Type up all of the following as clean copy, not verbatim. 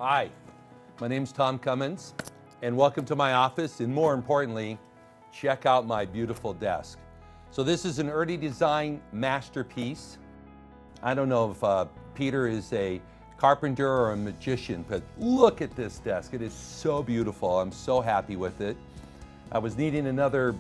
Hi, my name's Tom Cummins, and welcome to my office, and more importantly, check out my beautiful desk. So this is an early design masterpiece. I don't know if Peter is a carpenter or a magician, but look at this desk. It is so beautiful. I'm so happy with it. I was needing another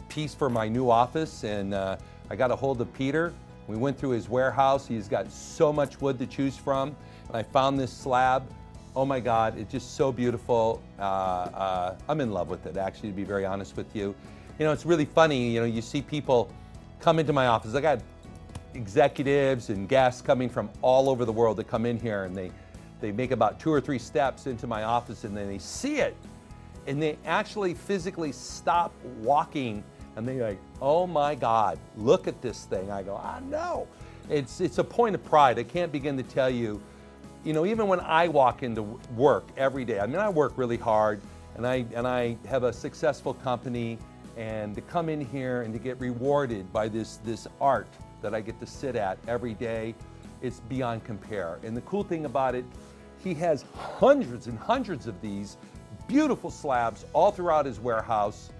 piece for my new office, and I got a hold of Peter. We went through his warehouse. He's got so much wood to choose from. And I found this slab. Oh my God, it's just so beautiful. I'm in love with it, actually, to be very honest with you. You know, it's really funny, you know, you see people come into my office. I got executives and guests coming from all over the world that come in here, and they make about 2 or 3 steps into my office, and then they see it, and they actually physically stop walking, and they're like, oh my God, look at this thing. I go, I know. It's a point of pride. I can't begin to tell you. You know, even when I walk into work every day, I mean, I work really hard, and I have a successful company, and to come in here and to get rewarded by this art that I get to sit at every day, it's beyond compare. And the cool thing about it, he has hundreds and hundreds of these beautiful slabs all throughout his warehouse,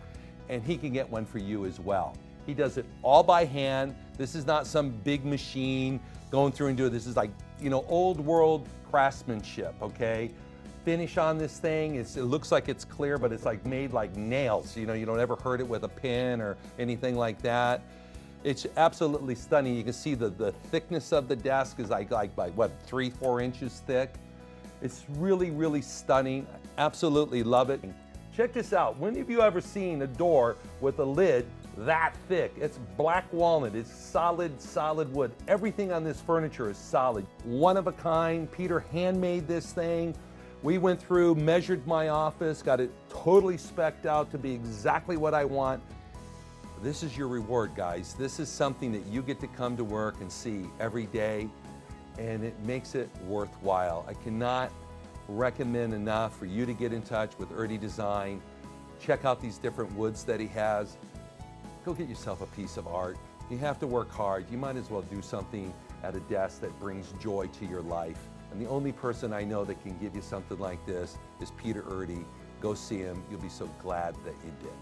and he can get one for you as well. He does it all by hand. This is not some big machine going through and doing this. Is like, you know, old world craftsmanship, okay? Finish on this thing, it looks like it's clear, but it's like made like nails. You know, you don't ever hurt it with a pin or anything like that. It's absolutely stunning. You can see the thickness of the desk is like what, 3-4 inches thick. It's really, really stunning. Absolutely love it. Check this out. When have you ever seen a door with a lid that thick? It's black walnut. It's solid wood. Everything on this furniture is solid. One of a kind. Peter handmade this thing. We went through, measured my office, got it totally spec'd out to be exactly what I want. This is your reward, guys. This is something that you get to come to work and see every day, and it makes it worthwhile. I cannot recommend enough for you to get in touch with Erdy Design. Check out these different woods that he has. Go get yourself a piece of art. You have to work hard. You might as well do something at a desk that brings joy to your life. And the only person I know that can give you something like this is Peter Erdy. Go see him. You'll be so glad that you did.